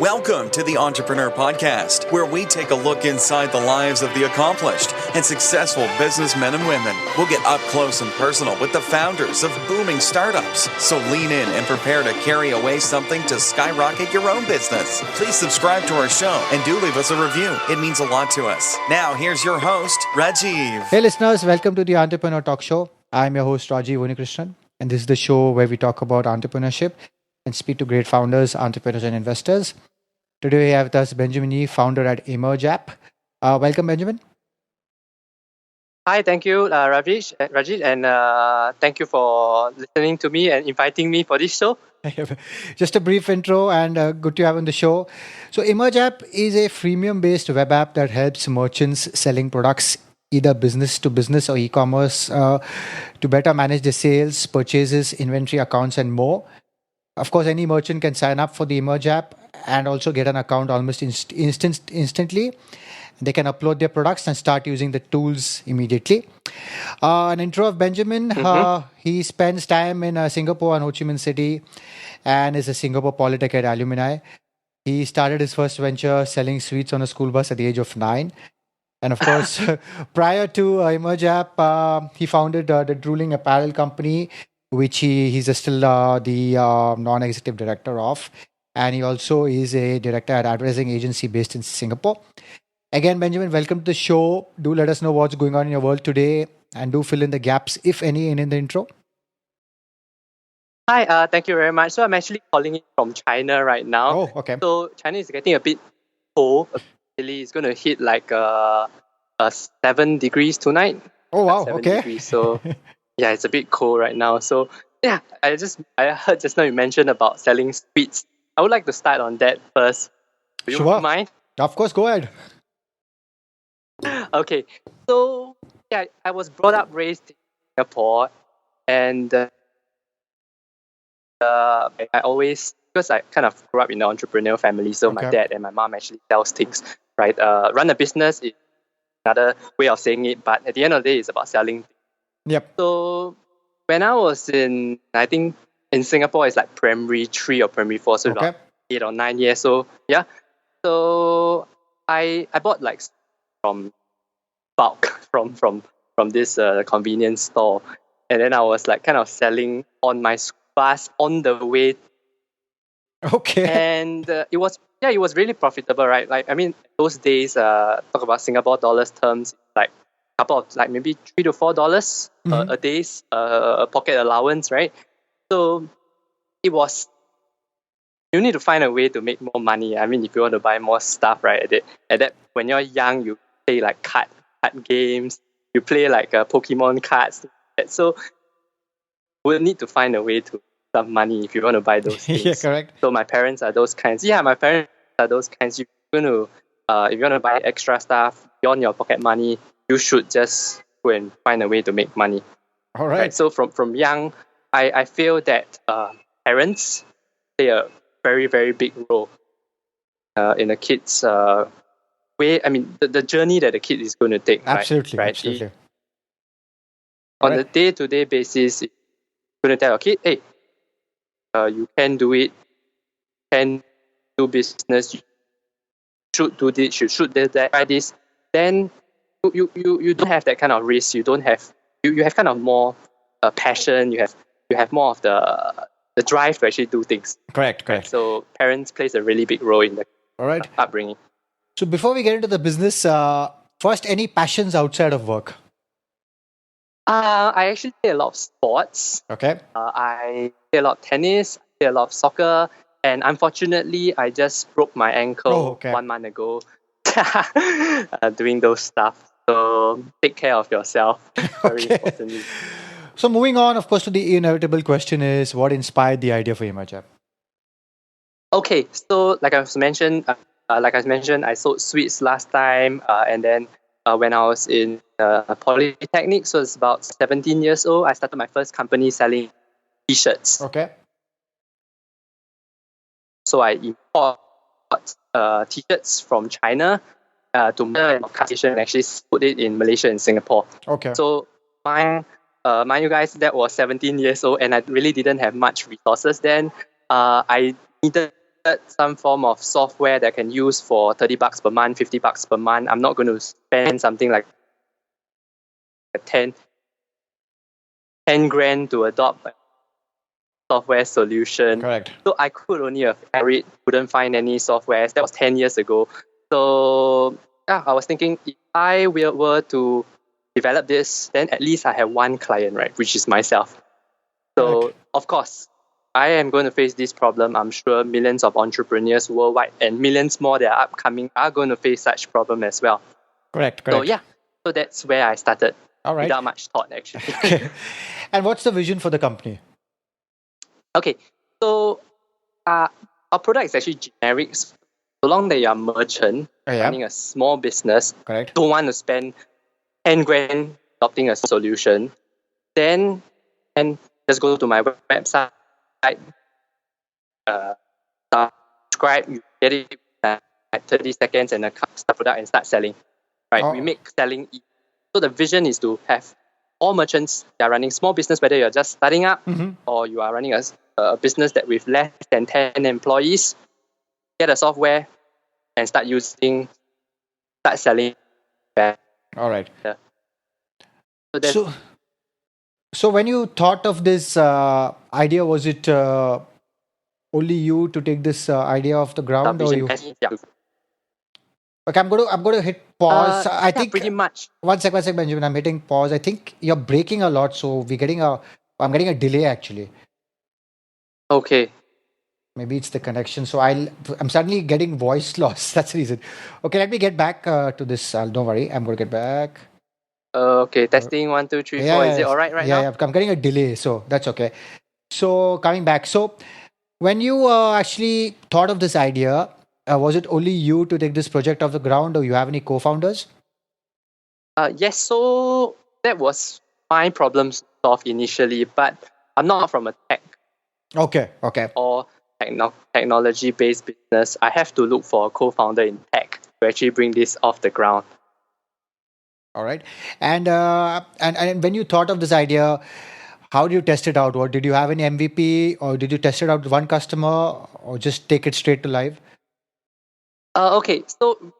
Welcome to the Entrepreneur Podcast, where we take a look inside the lives of the accomplished and successful businessmen and women. We'll get up close and personal with the founders of booming startups. So lean in and prepare to carry away something to skyrocket your own business. Please subscribe to our show and do leave us a review. It means a lot to us. Now, here's your host, Rajiv. Hey listeners, welcome to the Entrepreneur Talk Show. I'm your host, Rajiv Unikrishnan, and this is the show where we talk about entrepreneurship and speak to great founders, entrepreneurs, and investors. Today we have with us Benjamin Yee, founder at Emerge App. Welcome, Benjamin. Hi, thank you, Rajesh, and thank you for listening to me and inviting me for this show. Just a brief intro and good to have on the show. So Emerge App is a freemium-based web app that helps merchants selling products, either business to business or e-commerce, to better manage their sales, purchases, inventory accounts, and more. Of course, any merchant can sign up for the Emerge App and also get an account almost instantly. They can upload their products and start using the tools immediately. An intro of Benjamin. He spends time in Singapore and Ho Chi Minh City and is a Singapore Polytechnic alumni. He started his first venture selling sweets on a school bus at the age of 9. And of course, prior to Emerge App, he founded the Drooling Apparel company, which he's still the non-executive director of. And he also is a director at advertising agency based in Singapore. Again, Benjamin, welcome to the show. Do let us know what's going on in your world today and do fill in the gaps, if any, in the intro. Hi, thank you very much. So I'm actually calling it from China right now. Oh, okay. So China is getting a bit cold. Really, it's going to hit like 7 degrees tonight. Oh, wow. 7 Okay. degrees. So yeah, it's a bit cold right now. So yeah, I heard just now you mentioned about selling sweets. I would like to start on that first. Do you Sure. mind? Of course, go ahead. Okay, so yeah, I was brought up, raised in Singapore, and I always, because I kind of grew up in an entrepreneurial family, so my Okay. dad and my mom actually sells things, right? Run a business is another way of saying it, but at the end of the day, it's about selling. Yep. So when I was I think in Singapore, it's like primary 3 or primary 4, so Okay. about 8 or 9 years. So yeah, so I bought like from bulk from this convenience store, and then I was like kind of selling on my school bus on the way, Okay. and it was really profitable, right? Like I mean, those days, talk about Singapore dollars terms, like a couple of like maybe $3 to $4 a day's pocket allowance, right? So it was. You need to find a way to make more money. I mean, if you want to buy more stuff, right? At that when you're young, you play like card games. You play like Pokemon cards. So we'll need to find a way to some money if you want to buy those things. Yeah, correct. So my parents are those kinds. Yeah, my parents are those kinds. If you want to buy extra stuff beyond your pocket money, you should just go and find a way to make money. All right. So from young, I feel that parents play a very, very big role in a kid's way. I mean, the journey that the kid is going to take. Absolutely. Right? Absolutely. On Right. a day-to-day basis, you're going to tell a kid, hey, you can do it, you can do business, you should do this, you should do that, try this. Then you don't have that kind of risk. You don't have you have kind of more passion. You have more of the drive to actually do things. Correct. Correct. So parents plays a really big role in the All right. upbringing. So before we get into the business, first, any passions outside of work? I actually play a lot of sports. Okay. I play a lot of tennis, I play a lot of soccer, and unfortunately, I just broke my ankle Oh, okay. 1 month ago doing those stuff. So take care of yourself. Very Okay. importantly. So moving on, of course, to the inevitable question is, what inspired the idea for Emerge App? Okay, so like I mentioned, I sold sweets last time, and then when I was in Polytechnic, so it's about 17 years old, I started my first company selling T-shirts. Okay. So I import T-shirts from China to Quotation and actually put it in Malaysia and Singapore. Okay. So mind you guys, that was 17 years old, and I really didn't have much resources then. I needed some form of software that I can use for $30 per month, $50 per month. I'm not going to spend something like 10 grand to adopt a software solution. Correct. So I could only have carried, couldn't find any software. That was 10 years ago. So I was thinking, if I were to develop this, then at least I have one client, right, which is myself. So, Correct. of course, I am going to face this problem. I'm sure millions of entrepreneurs worldwide and millions more that are upcoming are going to face such problem as well. Correct. So, so that's where I started. All right. Without much thought, actually. Okay. And what's the vision for the company? Okay, so our product is actually generic. So long that you're a merchant, running a small business, Correct. don't want to spend 10 grand adopting a solution, then and just go to my website, subscribe, you get it like 30 seconds and start product and start selling. Right? We make selling easy. So the vision is to have all merchants that are running small business, whether you're just starting up or you are running a business that with less than 10 employees, get a software and start selling. All right. Yeah. So when you thought of this idea, was it only you to take this idea off the ground, or you? Yeah. Okay, I'm going to hit pause. I think pretty much. One sec, Benjamin. I'm hitting pause. I think you're breaking a lot, so I'm getting a delay actually. Okay. Maybe it's the connection. So I'm suddenly getting voice loss. That's the reason. Okay, let me get back to this. Don't worry, I'm going to get back. Okay, testing 1, 2, 3, 4. Is it all right now? Yeah, I'm getting a delay, so that's okay. So coming back. So when you actually thought of this idea, was it only you to take this project off the ground, or you have any co-founders? Yes, so that was my problem to solve initially, but I'm not from a tech or technology-based business. I have to look for a co-founder in tech to actually bring this off the ground. All right. And when you thought of this idea, how did you test it out? What did you have any MVP, or did you test it out with one customer, or just take it straight to live? Okay, so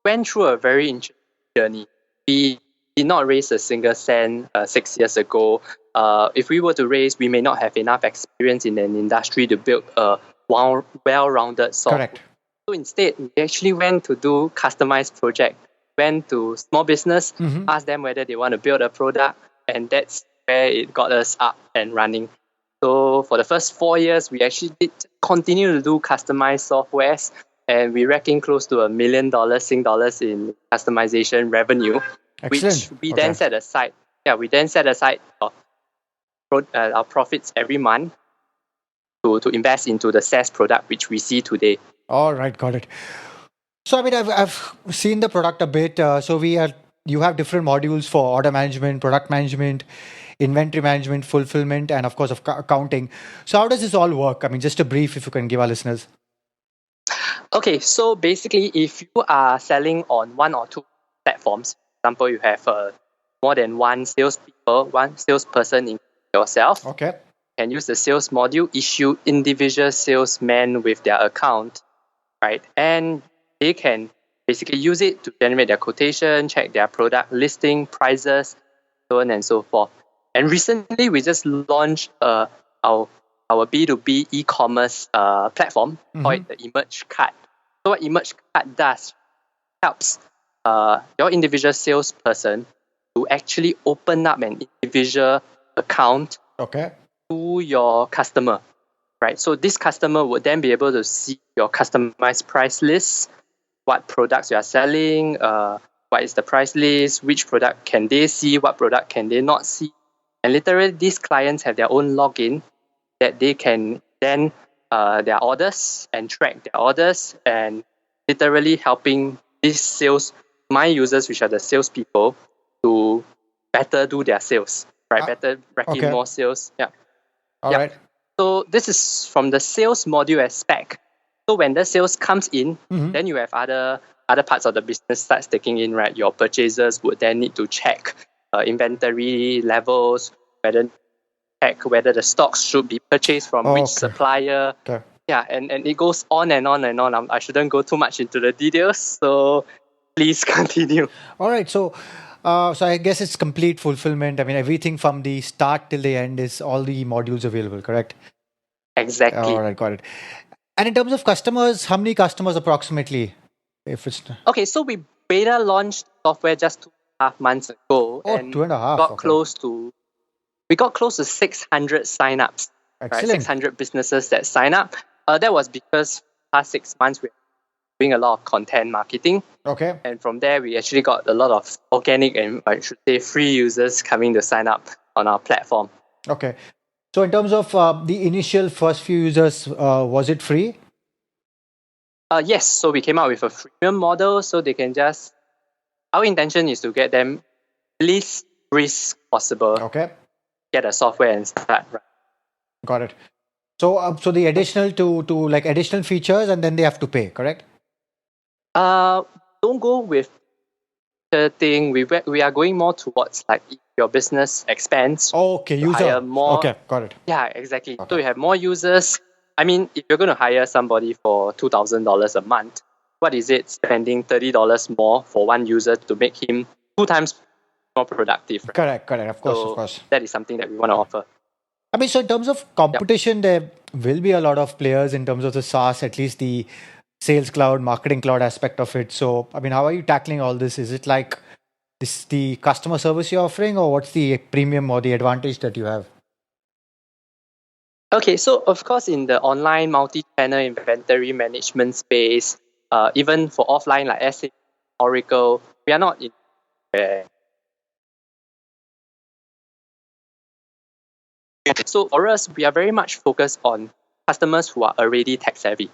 went through a very interesting journey. We did not raise a single cent 6 years ago. If we were to raise, we may not have enough experience in an industry to build a well-rounded software. Correct. So instead, we actually went to do customized project. Went to small business, asked them whether they want to build a product, and that's where it got us up and running. So for the first 4 years, we actually did continue to do customized softwares, and we reckon close to $1 million Sing dollars in customization revenue. Excellent. Which we then set aside. Yeah, we then set aside our profits every month to invest into the SaaS product which we see today. All right, got it. So I mean, I've seen the product a bit. You have different modules for order management, product management, inventory management, fulfillment, and of course accounting. So how does this all work? I mean, just a brief, if you can give our listeners. Okay, so basically, if you are selling on one or two platforms, for example, you have more than one salesperson in yourself. Okay. You can use the sales module, issue individual salesmen with their account, right? And they can basically use it to generate their quotation, check their product listing, prices, so on and so forth. And recently, we just launched our B2B e-commerce platform called the Emerge Card. So what Emerge Card does helps your individual salesperson to actually open up an individual account to your customer, right? So this customer would then be able to see your customized price list, what products you are selling, what is the price list, which product can they see, what product can they not see. And literally, these clients have their own login that they can then their orders and track their orders, and literally helping my users, which are the salespeople, to better do their sales, right? Better rack in more sales. Yeah. All right. So this is from the sales module aspect. So when the sales comes in, then you have other parts of the business starts taking in, right? Your purchasers would then need to check inventory levels, whether the stocks should be purchased from which supplier. Okay. yeah, and it goes on and on and on. I shouldn't go too much into the details, so please continue. All right. So I guess it's complete fulfillment. I mean, everything from the start till the end is all the modules available, correct? Exactly. All right, got it. And in terms of customers, how many customers approximately? If it's Okay, so we beta launched software just 2.5 months ago, and 2.5. got Okay. close to we got close to 600 signups, right? Excellent. 600 businesses that sign up. That was because past 6 months we were doing a lot of content marketing, Okay. and from there we actually got a lot of organic and I should say free users coming to sign up on our platform. Okay. So in terms of the initial first few users, was it free? Yes, so we came out with a freemium model, so they can just. Our intention is to get them least risk possible, Okay. get a software and start. Right. Got it. So the additional to like additional features, and then they have to pay, correct? Don't go with the thing. We are going more towards like if your business expands. Okay, to user. hire more. Okay, got it. Yeah, exactly. Okay. So you have more users. I mean, if you're going to hire somebody for $2,000 a month, what is it spending $30 more for one user to make him 2 times more productive? Right? Correct. Of course, So of course. that is something that we want to offer. I mean, so in terms of competition, there will be a lot of players in terms of the SaaS, at least the sales cloud, marketing cloud aspect of it. So, I mean, how are you tackling all this? Is it like this the customer service you're offering, or what's the premium or the advantage that you have? Okay, so of course, in the online multi-channel inventory management space, even for offline like SAP, Oracle, we are not in. So for us, we are very much focused on customers who are already tech savvy.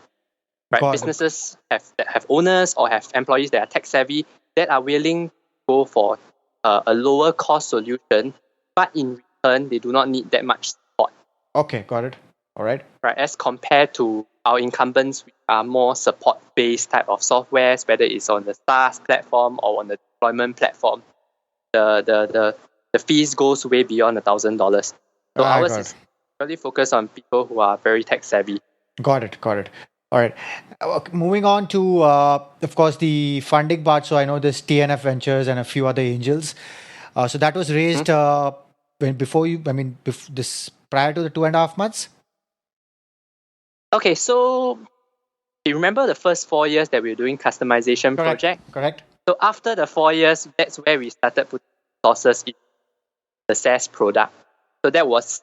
Right, Got it. businesses have owners or have employees that are tech savvy that are willing to go for a lower cost solution, but in return they do not need that much support. Okay, got it. All right. Right, as compared to our incumbents, which are more support-based type of softwares, whether it's on the SaaS platform or on the deployment platform, the fees goes way beyond $1,000. So I ours got is really focused on people who are very tech savvy. Got it. All right. Okay, moving on to, of course, the funding part. So I know there's TNF Ventures and a few other angels. So that was raised this prior to the 2.5 months. Okay, so you remember the first 4 years that we were doing customization project? Correct. So after the 4 years, that's where we started putting resources in the SaaS product. So that was,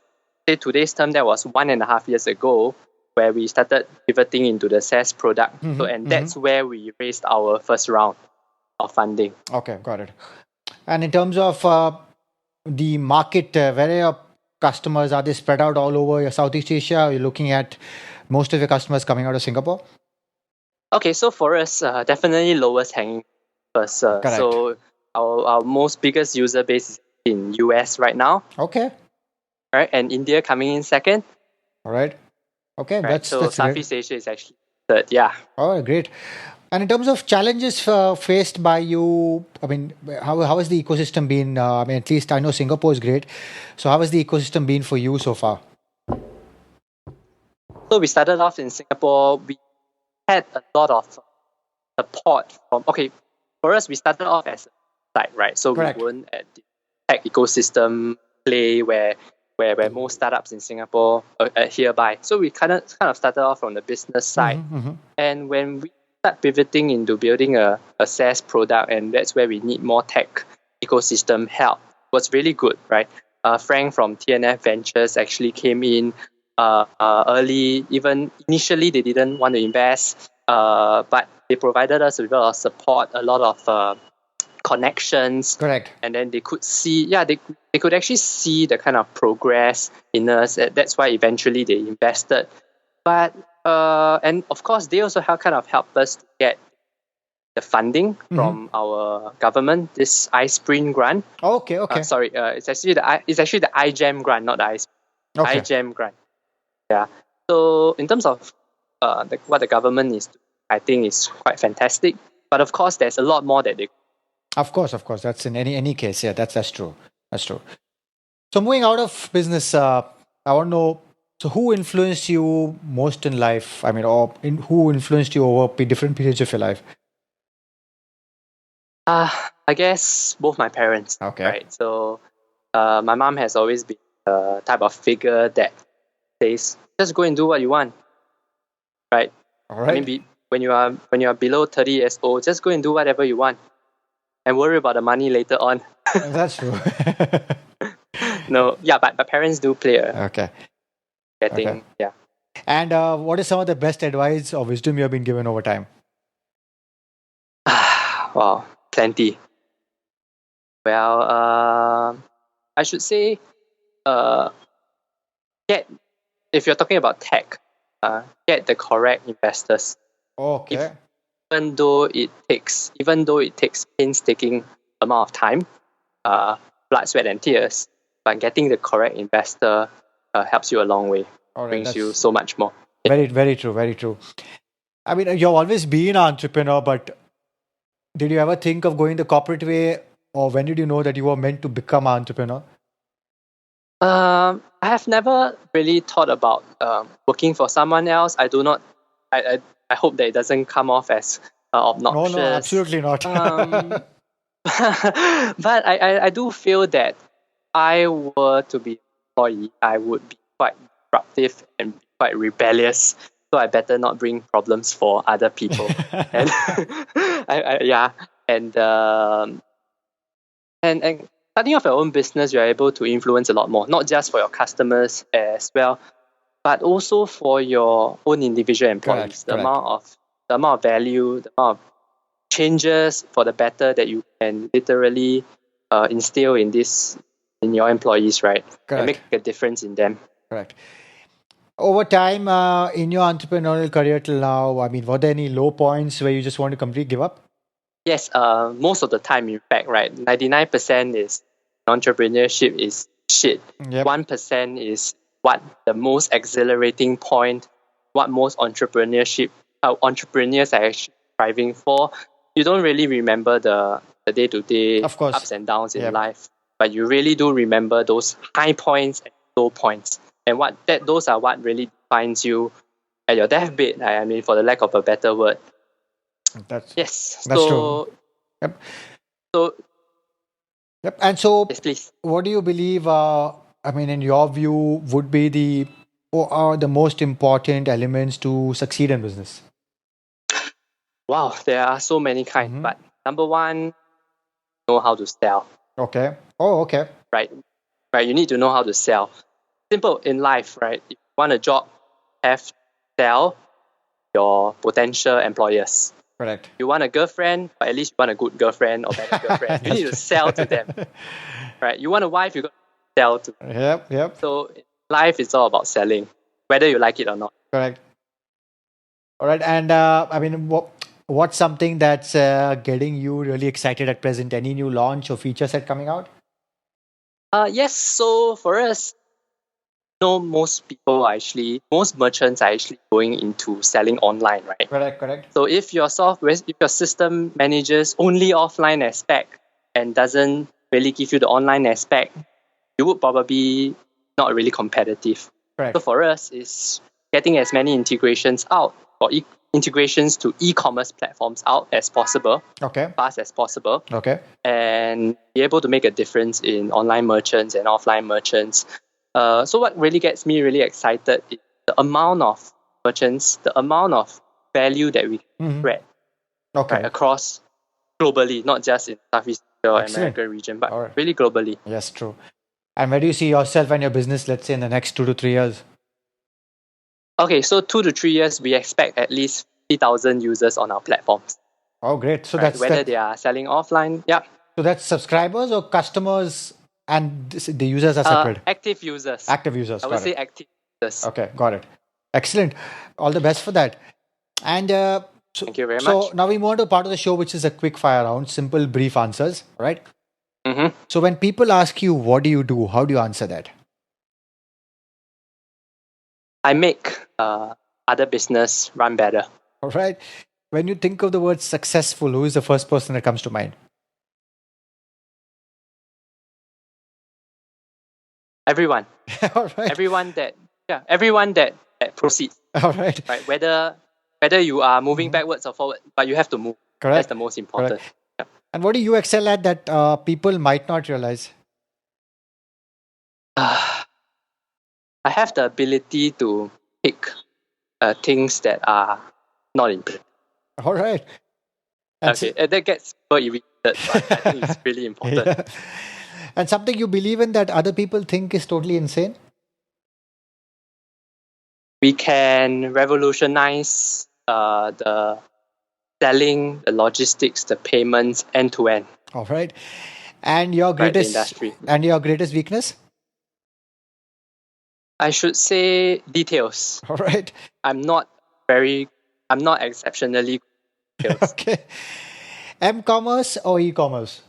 say today's term, that was 1.5 years ago, where we started pivoting into the SaaS product. That's where we raised our first round of funding. Okay, got it. And in terms of the market, where are your customers? Are they spread out all over Southeast Asia? Are you looking at most of your customers coming out of Singapore? Okay, so for us, definitely lowest hanging first. Correct. So our most biggest user base is in US right now. Okay. Right, and India coming in second. All right. Okay, Right? that's Southeast great. Asia is actually third. Yeah. Oh, great. And in terms of challenges faced by you, I mean, how has the ecosystem been? I mean, at least I know Singapore is great. So how has the ecosystem been for you so far? So we started off in Singapore. We had a lot of support from. Okay, for us, we started off as a site, right? So Correct. we weren't at the tech ecosystem play where most startups in Singapore adhere by. So we kind of started off from the business side, and when we start pivoting into building a SaaS product, and that's where we need more tech ecosystem help. Was really good, right? Frank from TNF Ventures actually came in early. Even initially, they didn't want to invest, but they provided us with a lot of support, a lot of connections. Correct. And then they could see, they could actually see the kind of progress in us. That's why eventually they invested. But and of course, they also kind of helped us to get the funding from our government, this iSprint grant. Okay. Sorry, it's actually the iGEM grant, not the iSprint. Okay. iGEM grant. Yeah. So in terms of what the government is, I think is quite fantastic. But of course, there's a lot more that they. Of course. That's in any case. Yeah, that's true. So moving out of business, I want to know So who influenced you most in life? I mean, who influenced you over different periods of your life? I guess both my parents, Okay. right? So my mom has always been the type of figure that says, just go and do what you want, right? All I mean, right. when you are below 30 years old, just go and do whatever you want and worry about the money later on. That's true. No, yeah, but parents do play a Okay. Okay. getting, yeah. And what is some of the best advice or wisdom you have been given over time? Wow, plenty. Well, I should say, uh, get if you're talking about tech, get the correct investors. Okay. Even though it takes painstaking amount of time, blood, sweat, and tears, but getting the correct investor helps you a long way, All right. brings you That's so much more. very, very true. Very true. I mean, you've always been an entrepreneur, but did you ever think of going the corporate way, or when did you know that you were meant to become an entrepreneur? I have never really thought about working for someone else. I do not. I hope that it doesn't come off as No, no, obnoxious. absolutely not. Um, but I do feel that I were to be an employee, I would be quite disruptive and quite rebellious. So I better not bring problems for other people. And yeah, and and starting off your own business, you're able to influence a lot more, not just for your customers as well, but also for your own individual employees. Correct. Correct. The amount of value, the amount of changes for the better that you can literally instill in your employees, right? And Correct. make a difference in them. Correct. Over time, in your entrepreneurial career till now, I mean, were there any low points where you just want to completely give up? Yes, most of the time, in fact, right, 99% is entrepreneurship is shit. Yep. 1% is what the most exhilarating point, what most entrepreneurs are actually striving for. You don't really remember the day-to-day Of course. ups and downs in Yep. life, but you really do remember those high points and low points. And those are what really defines you at your deathbed. I mean, for the lack of a better word. That's Yes. that's true. Yep. So Yep. And so, yes, please. what do you believe? I mean, in your view, would be the or are the most important elements to succeed in business? Wow, there are so many kinds. Mm-hmm. But number one, know how to sell. Okay. Oh, okay. Right. Right. You need to know how to sell. Simple in life, right? If you want a job, have to sell your potential employers. Correct. You want a girlfriend, but at least you want a good girlfriend or better girlfriend. You That's need to true. sell to them. Right. You want a wife, you got to sell to. Yep. Yep. So life is all about selling, whether you like it or not. Correct. All right. And I mean, what's something that's getting you really excited at present? Any new launch or feature set coming out? Yes. So for us, most merchants are actually going into selling online, right? Correct. Correct. So if your system manages only offline aspect and doesn't really give you the online aspect, you would probably not really competitive. Correct. So for us, is getting as many integrations out or integrations to e-commerce platforms out as possible, Okay. fast as possible, Okay. and be able to make a difference in online merchants and offline merchants. So what really gets me really excited is the amount of merchants, the amount of value that we can Mm-hmm. spread Okay. right, across globally, not just in Southeast Asia or Excellent. American region, but All right. really globally. Yes, true. And where do you see yourself and your business, let's say, in the next 2 to 3 years? Okay, so 2 to 3 years, we expect at least 50,000 users on our platforms. Oh, great. So Right? that's Whether that. they are selling offline, yeah. So that's subscribers or customers, and the users are separate. Active users. Active users. I would Got say it. active users. Okay, got it. Excellent. All the best for that. And Thank you very so much. now we move on to part of the show, which is a quick fire round, simple, brief answers. All right. Mm-hmm. So when people ask you, what do you do? How do you answer that? I make other business run better. All right. When you think of the word successful, who is the first person that comes to mind? Everyone. All right. Everyone that everyone that proceeds, All right. right? Whether you are moving backwards or forward, but you have to move. Correct. That's the most important. Correct. Yeah. And what do you excel at that people might not realize? I have the ability to pick things that are not important. All right. And Okay, that gets super irritated, but I think it's really important. yeah. And something you believe in that other people think is totally insane? We can revolutionize the selling, the logistics, the payments end to end. All right. And your The greatest industry. weakness? I should say details. All right. I'm not exceptionally good at details. Okay. M-commerce or e-commerce?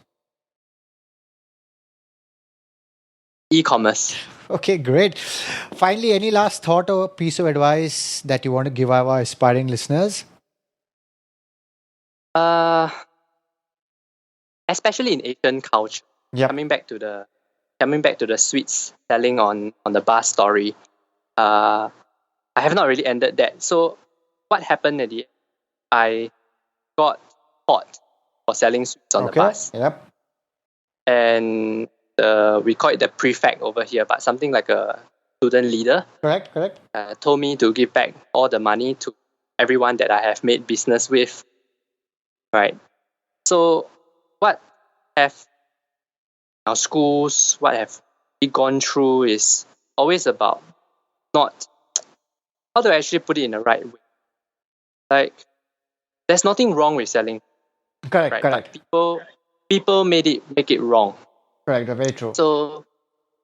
E-commerce. Okay, great. Finally, any last thought or piece of advice that you want to give our aspiring listeners? Especially in Asian culture. Yep. Coming back to the sweets selling on the bus story. I have not really ended that. So what happened at the end? I got caught for selling sweets on the bus. Yep. And we call it the prefect over here, but something like a student leader Correct. told me to give back all the money to everyone that I have made business with. Right. So what have our schools, what have we gone through is always about not how to actually put it in the right way. Like, there's nothing wrong with selling, Correct. right? But people make it wrong. Correct. Very true. So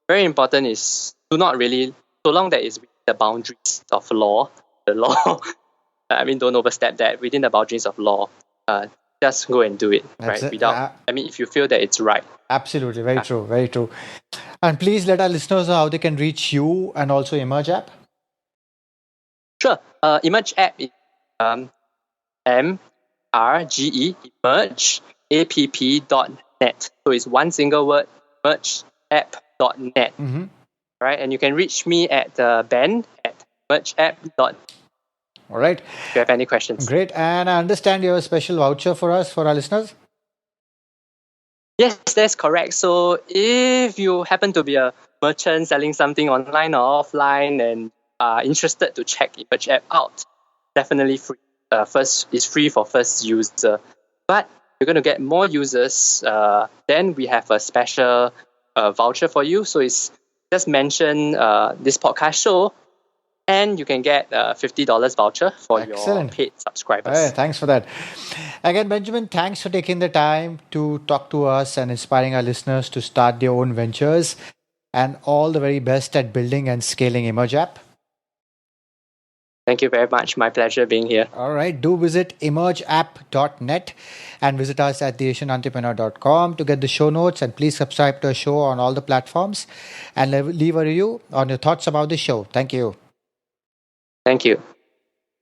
very important is do not really, so long that is within the boundaries of law, the law. I mean, don't overstep that. Within the boundaries of law, just go and do it, right? If you feel that it's right. Absolutely. Very true. Very true. And please let our listeners know how they can reach you and also Emerge app. Sure. Emerge app is MRGE, Emerge, app.net. So it's one single word, emergeapp.net. Mm-hmm. Right? And you can reach me at Ben at emergeapp.net. All right. If you have any questions. Great. And I understand you have a special voucher for us, for our listeners. Yes, that's correct. So if you happen to be a merchant selling something online or offline and are interested to check Emerge app out, definitely free. It's free for first user. But you're going to get more users. Then we have a special voucher for you. So it's just mention this podcast show, and you can get a $50 voucher for your paid subscribers. Hey, thanks for that. Again, Benjamin, thanks for taking the time to talk to us and inspiring our listeners to start their own ventures. And all the very best at building and scaling Emerge app. Thank you very much. My pleasure being here. All right. Do visit emergeapp.net and visit us at theasianentrepreneur.com to get the show notes. And please subscribe to our show on all the platforms and leave a review on your thoughts about the show. Thank you. Thank you.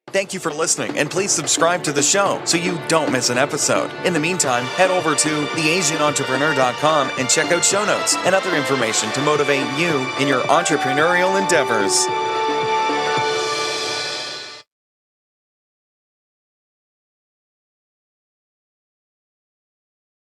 Thank you for listening, and please subscribe to the show so you don't miss an episode. In the meantime, head over to theasianentrepreneur.com and check out show notes and other information to motivate you in your entrepreneurial endeavors.